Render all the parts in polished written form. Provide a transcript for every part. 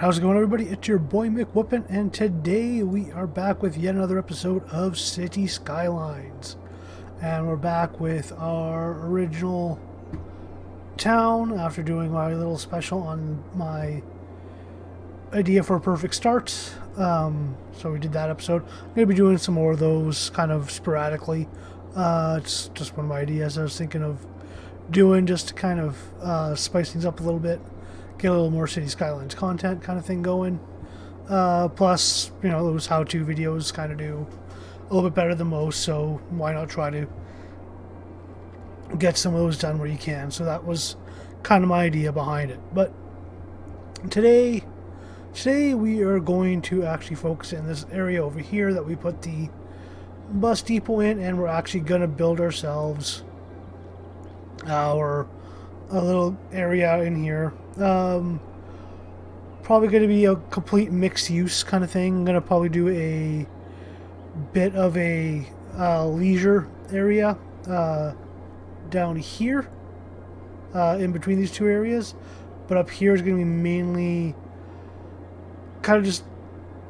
How's it going, everybody? It's your boy McWhoopin, and today we are back with yet another episode of Cities Skylines. And we're back with our original town after doing my little special on my idea for a perfect start. So we did that episode. I'm going to be doing some more of those kind of sporadically. It's just one of my ideas I was thinking of doing just to kind of spice things up a little bit. Get a little more City Skylines content kind of thing going. Plus, you know, those how-to videos kind of do a little bit better than most, so why not try to get some of those done where you can. So that was kind of my idea behind it. But today we are going to actually focus in this area over here that we put the bus depot in, and we're actually going to build ourselves a little area in here. Probably going to be a complete mixed use kind of thing. I'm going to probably do a bit of a leisure area down here in between these two areas, but up here is going to be mainly kind of just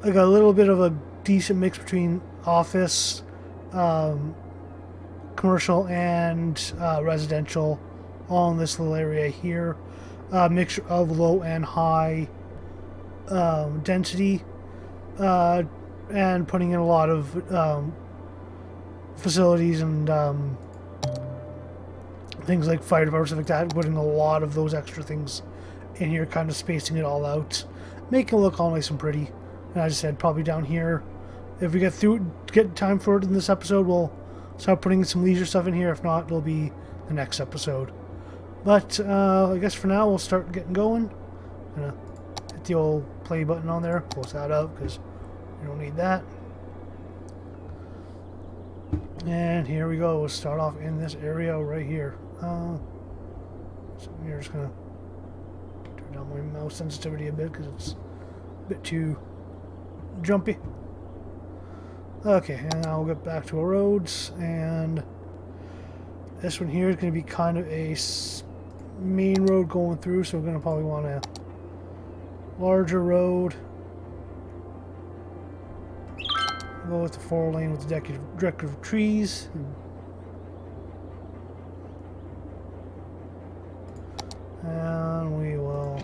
like a little bit of a decent mix between office, commercial, and residential, all in this little area here. Mixture of low and high density, and putting in a lot of facilities and things like fire departments, stuff like that, putting a lot of those extra things in here, kind of spacing it all out, making it look all nice and pretty. And as I said, probably down here, if we get time for it in this episode, we'll start putting some leisure stuff in here. If not, it'll be the next episode. But I guess for now we'll start getting going. Gonna hit the old play button on there, close that up because we don't need that. And here we go. We'll start off in this area right here. So we're just gonna turn down my mouse sensitivity a bit because it's a bit too jumpy. Okay, and now we'll get back to our roads, and this one here is going to be kind of a main road going through, so we're going to probably want a larger road. Go with the 4-lane with the decorative trees. And we will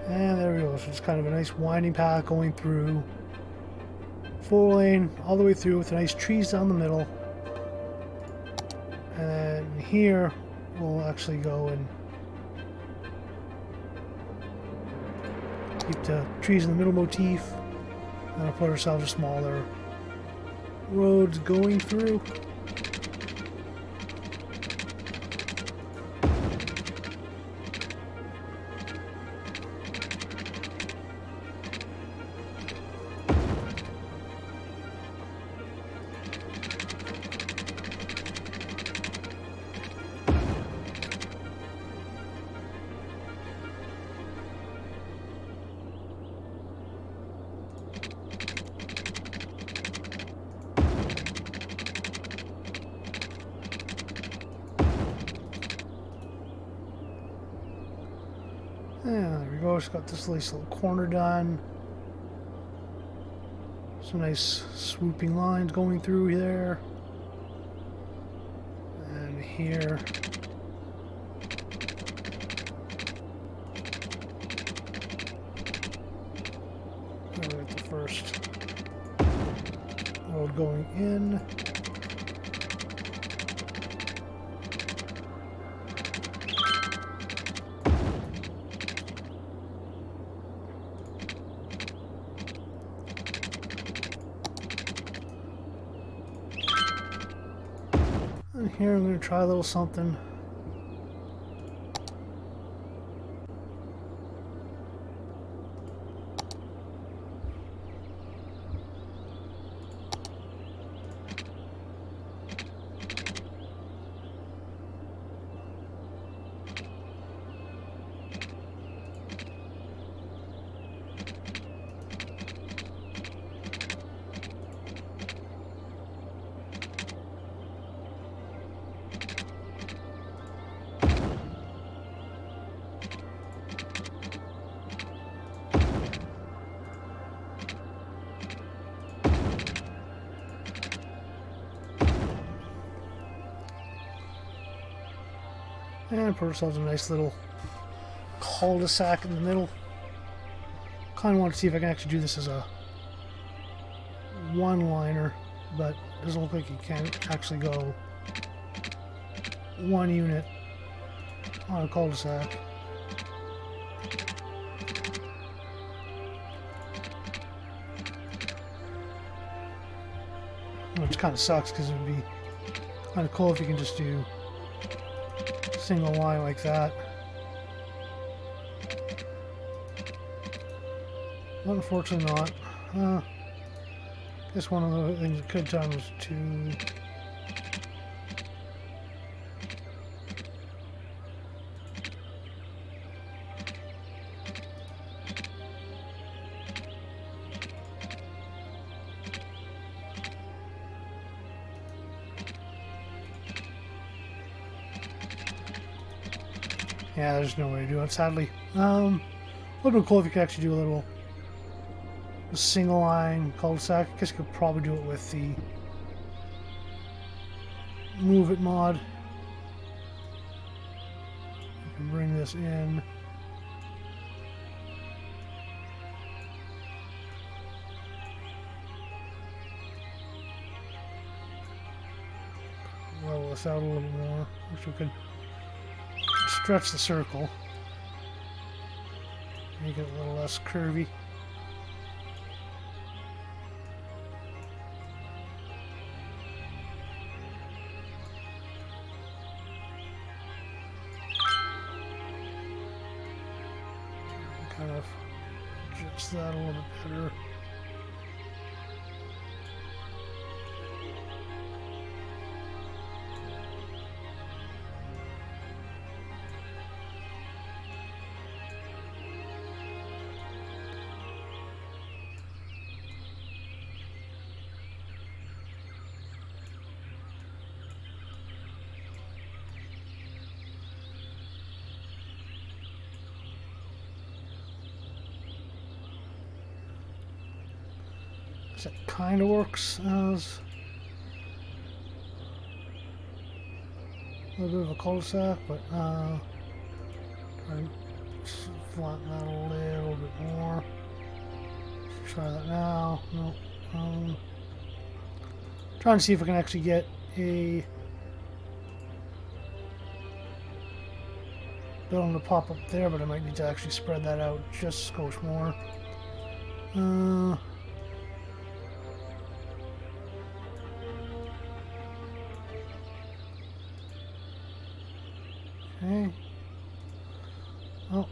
and there we go. So it's kind of a nice winding path going through 4-lane all the way through with nice trees down the middle. And then here we'll actually go and keep the trees in the middle motif. And we'll put ourselves a smaller roads going through. Yeah, there we go. Just got this nice little corner done. Some nice swooping lines going through there. And here. We're at the first road going in. And here I'm going to try a little something And put ourselves a nice little cul-de-sac in the middle. Kind of want to see if I can actually do this as a one-liner, but it doesn't look like you can actually go one unit on a cul-de-sac. Which kind of sucks because it would be kind of cool if you can just do a single line like that. But unfortunately not. Guess one of the things I could have done was to yeah, there's no way to do it, sadly. Would have been cool if you could actually do a single line cul-de-sac. I guess you could probably do it with the Move It mod. You can bring this in. Level this out a little more. Wish we could stretch the circle. Make it a little less curvy. Kind of adjust that a little bit better. That kind of works as a little bit of a cul-de-sac, but try to flatten that a little bit more. Let's try that now. No. Trying to see if I can actually get a building to pop up there, but I might need to actually spread that out just a skosh more. Okay. Oh.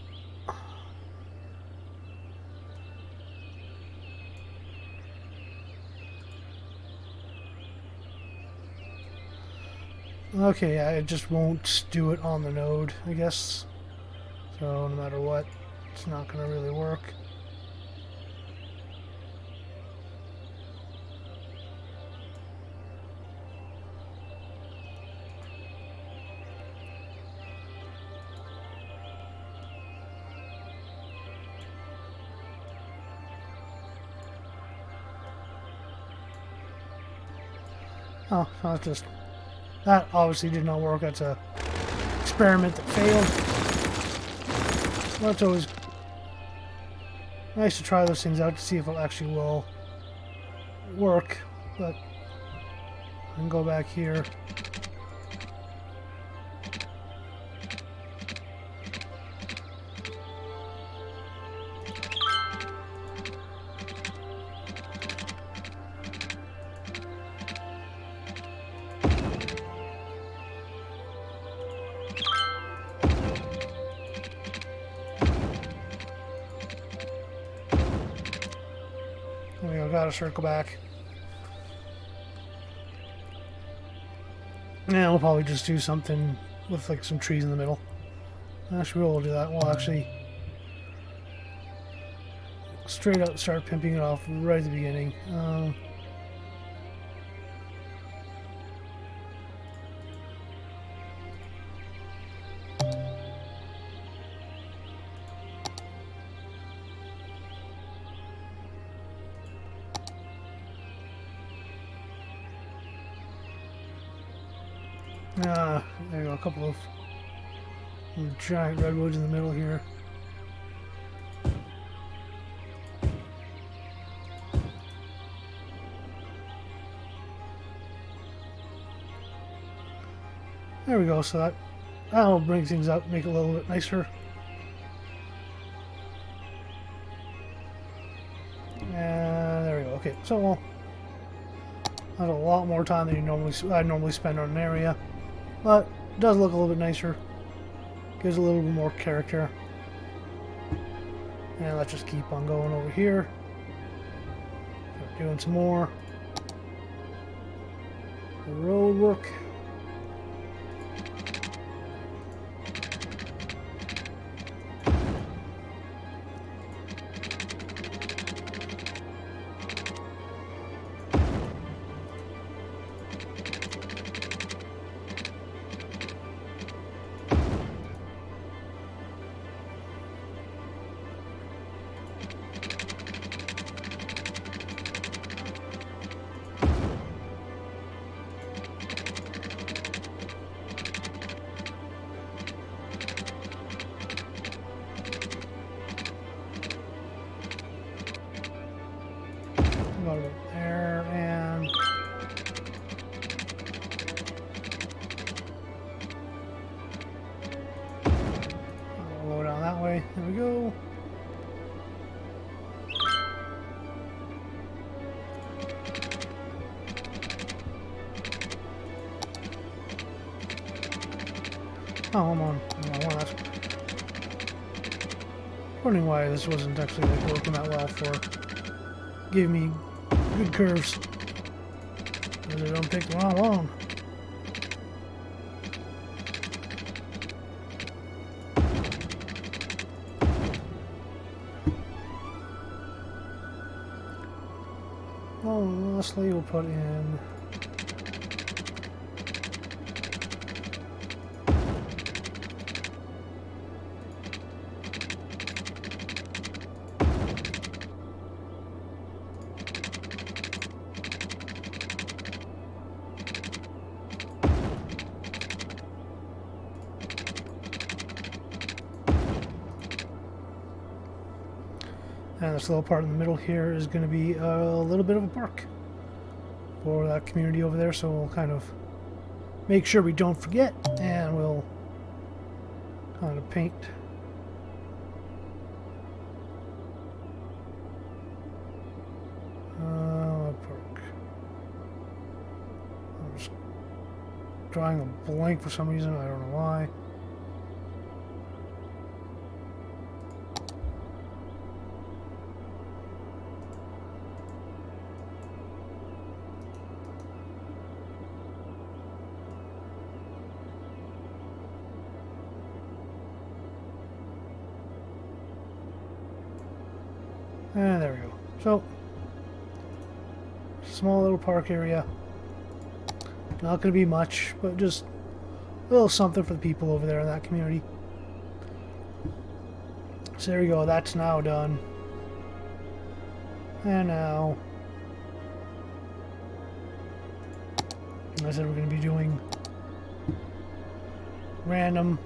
Okay, I just won't do it on the node, I guess. So no matter what, it's not going to really work. Oh, not just that obviously did not work. That's a experiment that failed. Well, it's always nice to try those things out to see if it actually will work. But I can go back here. There we go, gotta circle back. Yeah, we'll probably just do something with like some trees in the middle. Actually, we'll do that. We'll actually straight up start pimping it off right at the beginning. There you go, a couple of Giant redwoods in the middle here. There we go, so that'll bring things up, make it a little bit nicer. And there we go. Okay, so well, that's a lot more time than I normally spend on an area, but it does look a little bit nicer. Gives a little bit more character. And let's just keep on going over here. Start doing some more road work. Go there and I'll go down that way. There we go. Oh, I'm on. That's wondering why this wasn't actually like working that well for giving me good curves. Because I don't pick the wrong one. Well, lastly, we'll put in and this little part in the middle here is going to be a little bit of a park for that community over there, so we'll kind of make sure we don't forget, and we'll kind of paint park. I'm just drawing a blank for some reason, I don't know why. And there we go. So, small little park area. Not going to be much, but just a little something for the people over there in that community. So there we go. That's now done. And now, like I said, we're going to be doing random.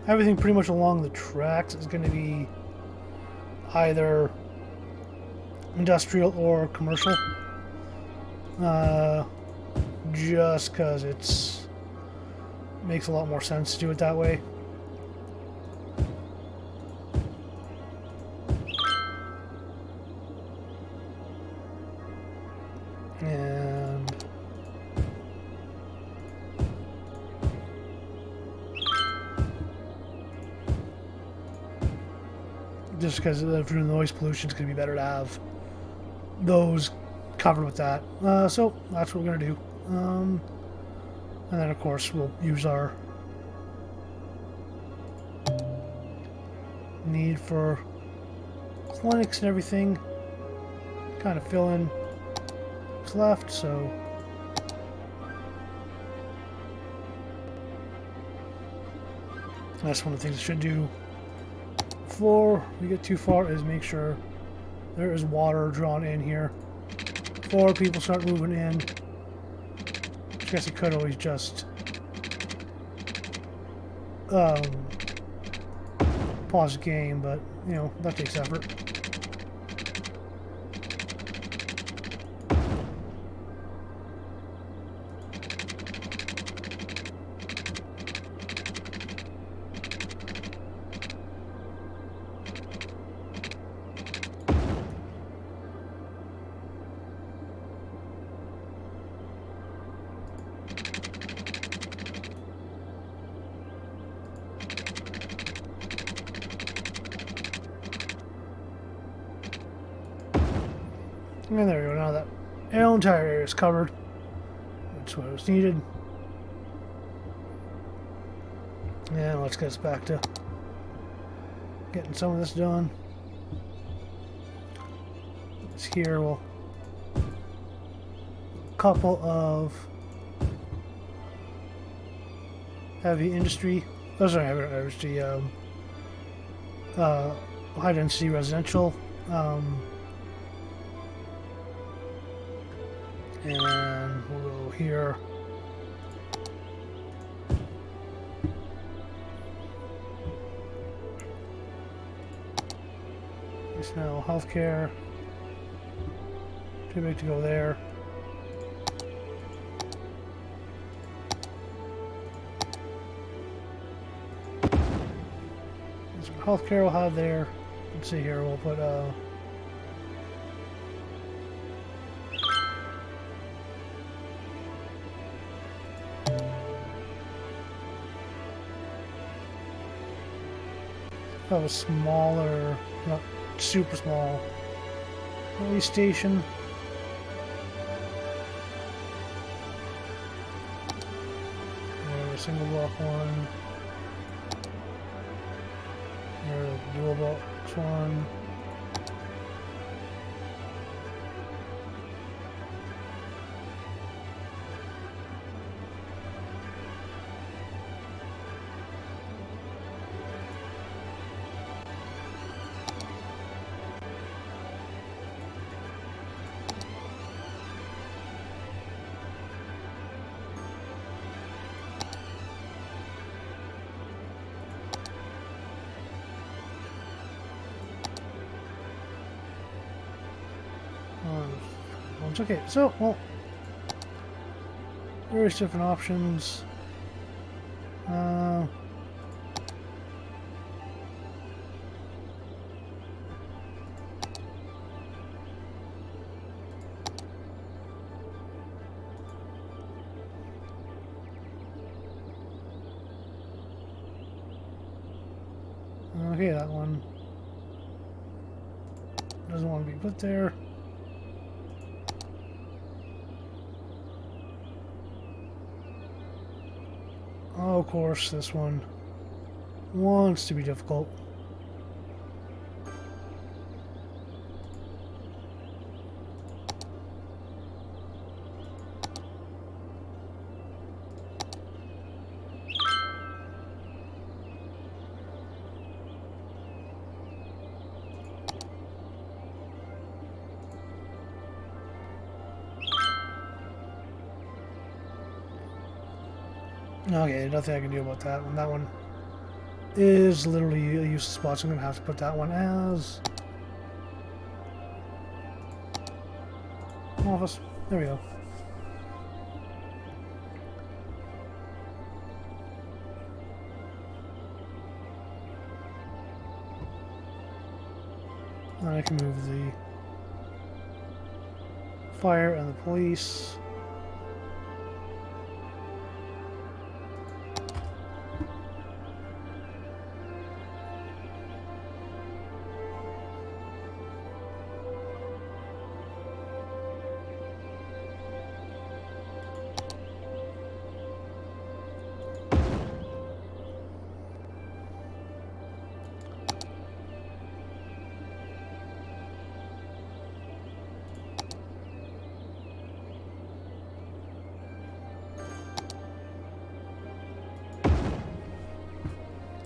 Everything pretty much along the tracks is going to be either industrial or commercial. Just because it makes a lot more sense to do it that way. And just because of the noise pollution, it's going to be better to have those covered with that. So that's what we're going to do. And then, of course, we'll use our need for clinics and everything. Kind of fill in what's left, so that's one of the things I should do before we get too far, is make sure there is water drawn in here before people start moving in. I guess you could always just um, pause the game, but you know that takes effort. And there we go. Now that entire area is covered. That's what was needed. And let's get us back to getting some of this done. It's here. We'll couple of heavy industry. Oh, sorry, heavy industry. High density residential. And we'll go here. It's now healthcare. Too big to go there. So healthcare we'll have there. Let's see here. We'll put have a smaller, not super small, police station. There's a single block one. There's a dual box one. Okay, so, well, various different options. Okay, that one doesn't want to be put there. Oh, of course, this one wants to be difficult. Okay, nothing I can do about that one. That one is literally a useless spot, so I'm going to have to put that one as office. There we go. And I can move the fire and the police.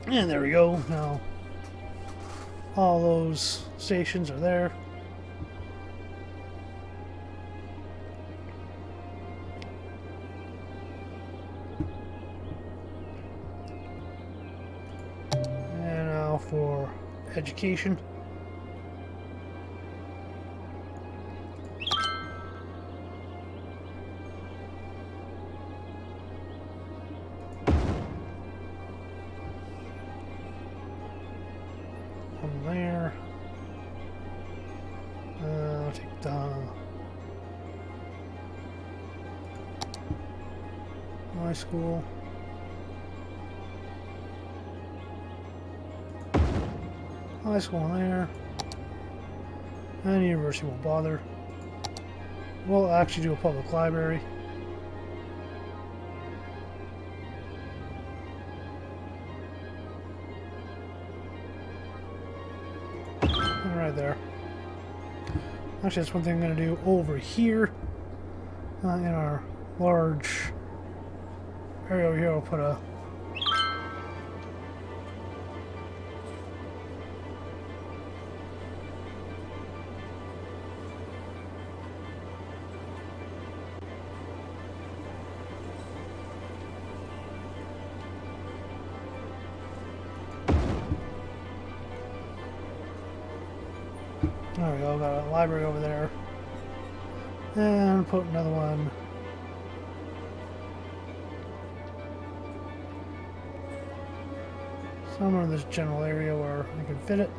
And there we go. Now, all those stations are there. education. From there, I'll take the high school. High school in there. And university won't bother. We'll actually do a public library. And right there. Actually, that's one thing I'm going to do over here. In our large area over here, I'll put a there we go, got a library over there. And put another one somewhere in this general area where I can fit it.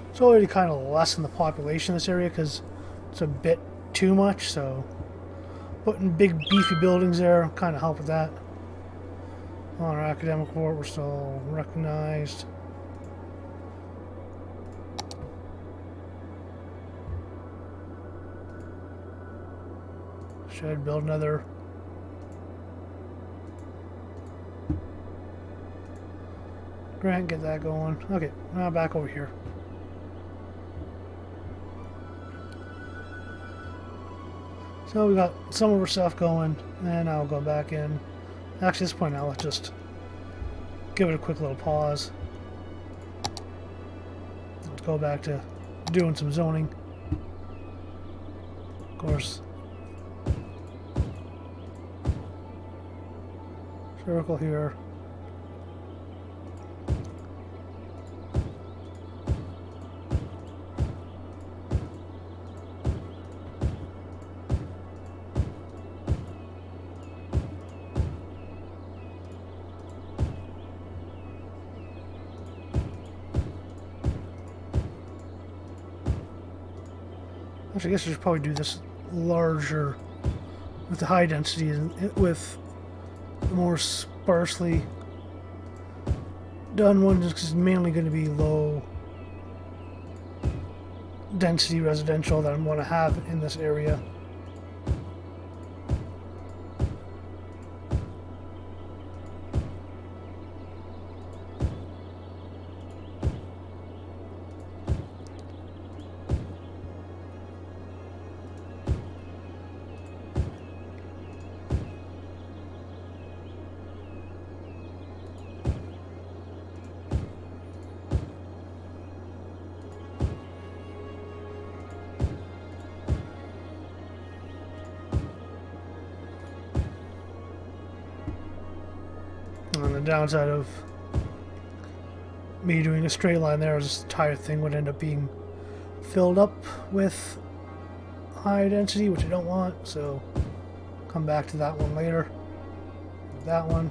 It's already kind of lessen the population in this area because it's a bit too much, so putting big beefy buildings there kind of help with that. On our academic report, we're still recognized. Should build another grant, get that going. Okay, now back over here. So we got some of our stuff going, and I'll go back in. Actually, at this point now, let's just give it a quick little pause. Let's go back to doing some zoning. Of course. Circle here. Actually, I guess I should probably do this larger with the high density and with the more sparsely done one, just because it's mainly going to be low density residential that I want to have in this area. And the downside of me doing a straight line there is this entire thing would end up being filled up with high density, which I don't want, so come back to that one later. That one.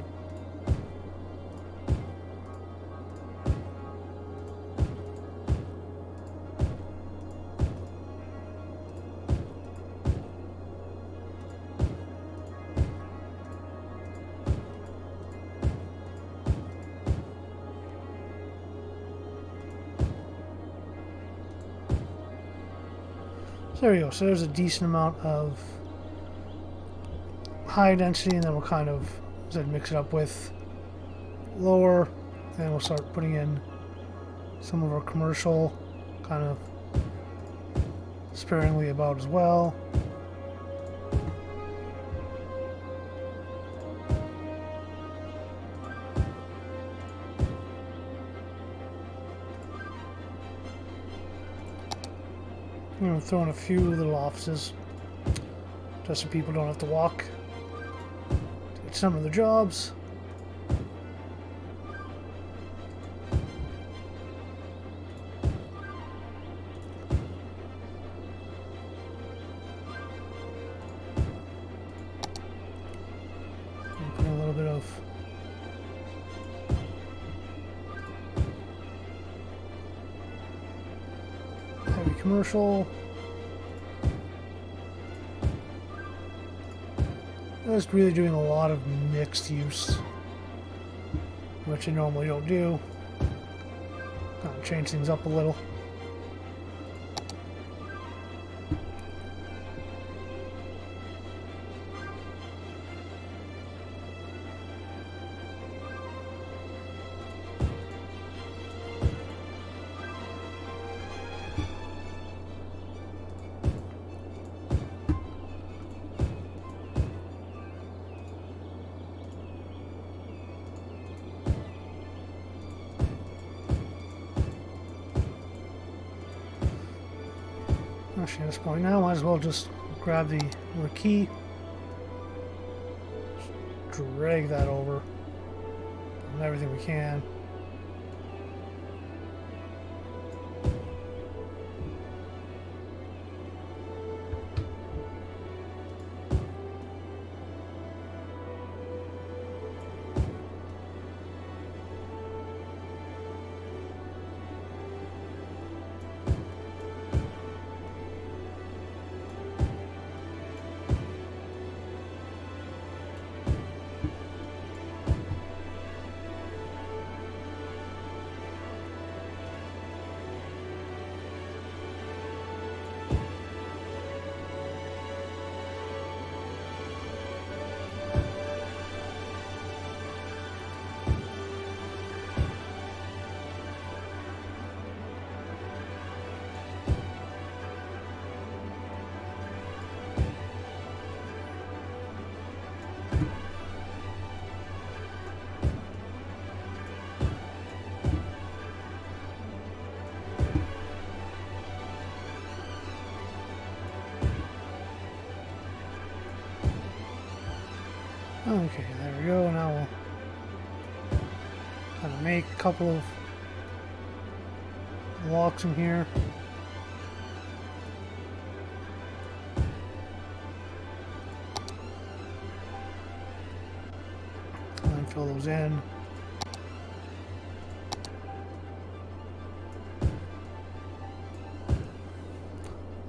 There we go. So there's a decent amount of high density, and then we'll kind of, as I said, mix it up with lower, and we'll start putting in some of our commercial, kind of sparingly about as well. I'm going to throw in a few little offices just so people don't have to walk to at some of the jobs. Put a little bit of heavy commercial. Just really doing a lot of mixed use, which I normally don't do. Kind of change things up a little. Actually, at this point now, might as well just grab the key, just drag that over, and everything we can. Okay, there we go. Now we'll kind of make a couple of locks in here. And then fill those in.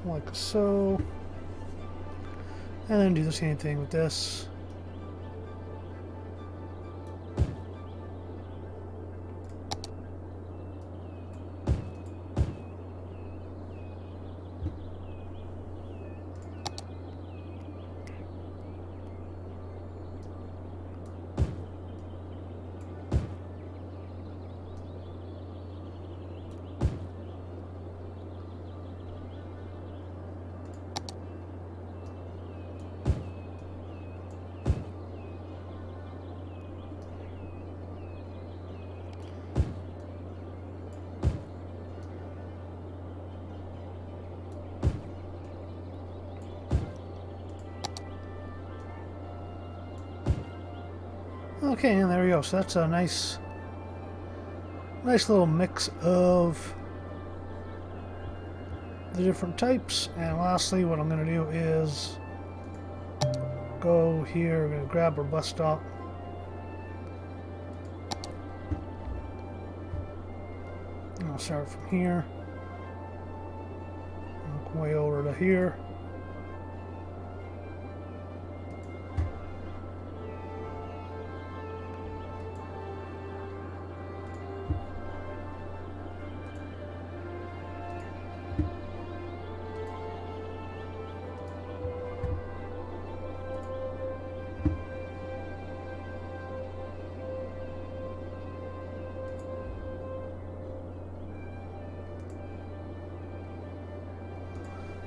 Like so. And then do the same thing with this. Okay, and there we go. So that's a nice little mix of the different types. And lastly, what I'm going to do is go here. We're going to grab our bus stop. And I'll start from here. Work way over to here.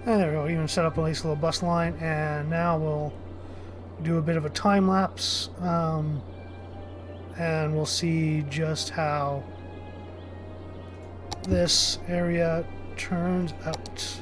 And there we go, even set up a nice little bus line, and now we'll do a bit of a time lapse, and we'll see just how this area turns out.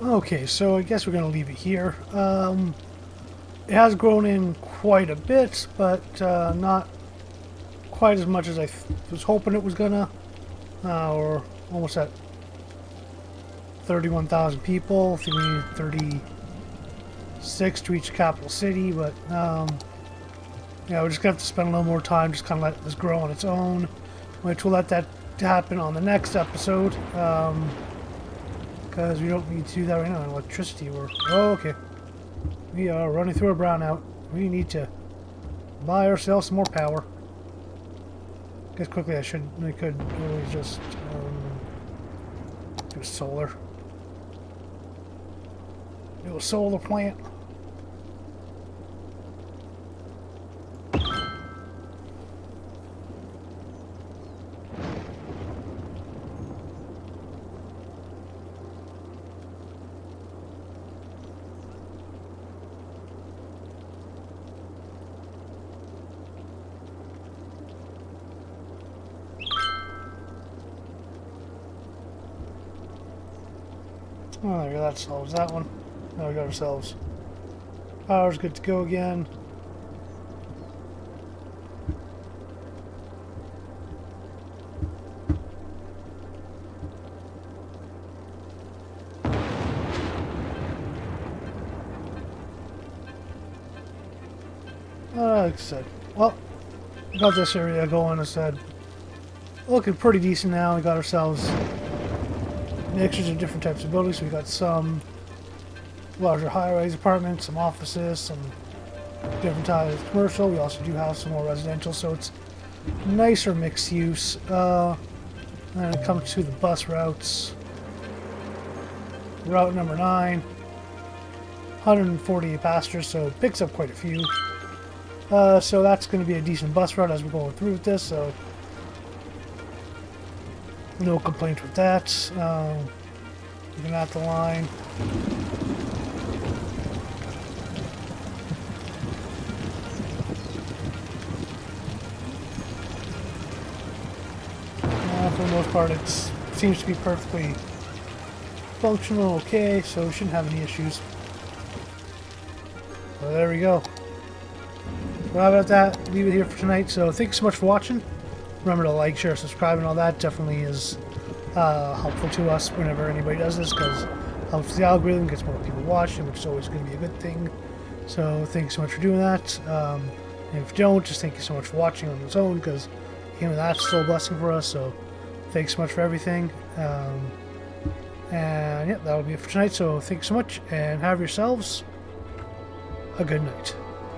Okay, so I guess we're going to leave it here. It has grown in quite a bit, but not quite as much as I was hoping it was gonna. We're almost at 31,000 people. I think we need 36 to reach the capital city, but yeah, we're just gonna have to spend a little more time just kind of let this grow on its own, which we'll let that happen on the next episode, because we don't need to do that right now. Electricity, okay. We are running through a brownout. We need to buy ourselves some more power. Guess quickly I could really just do solar. Do a solar plant. Oh, there we go, that solves that one. Now we got ourselves. Power's good to go again. Like I said, well, we got this area going, I said. Looking pretty decent now. We got ourselves mixtures of different types of buildings. We got some larger high-rise apartments, some offices, some different types of commercial. We also do have some more residential, so it's nicer mixed use. And it comes to the bus routes. Route number 9, 148 passengers, so it picks up quite a few. So that's going to be a decent bus route as we're going through with this, so no complaints with that. Looking at the line. For the most part, it seems to be perfectly functional, okay, so we shouldn't have any issues. So there we go. Well, how about that? Leave it here for tonight. So thanks so much for watching. Remember to like, share, subscribe, and all that. Definitely is helpful to us whenever anybody does this, because it helps the algorithm, gets more people watching, which is always going to be a good thing. So thanks so much for doing that. And if you don't, just thank you so much for watching on its own, because even that's still a blessing for us. So thanks so much for everything. And yeah, that'll be it for tonight. So thanks so much, and have yourselves a good night.